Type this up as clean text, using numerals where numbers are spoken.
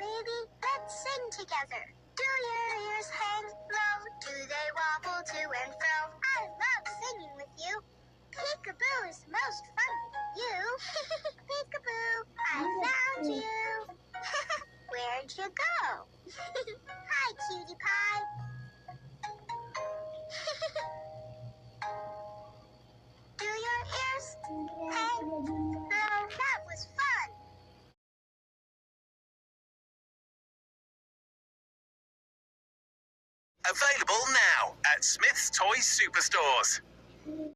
baby. Let's sing together. Do your ears hang low? Do they wobble to and fro? I love singing with you. Peekaboo is most fun with you. Peekaboo, I found you. Where'd you go? Hi, cutie pie. Do your ears hang low? That was fun. Available now at Smith's Toys Superstores.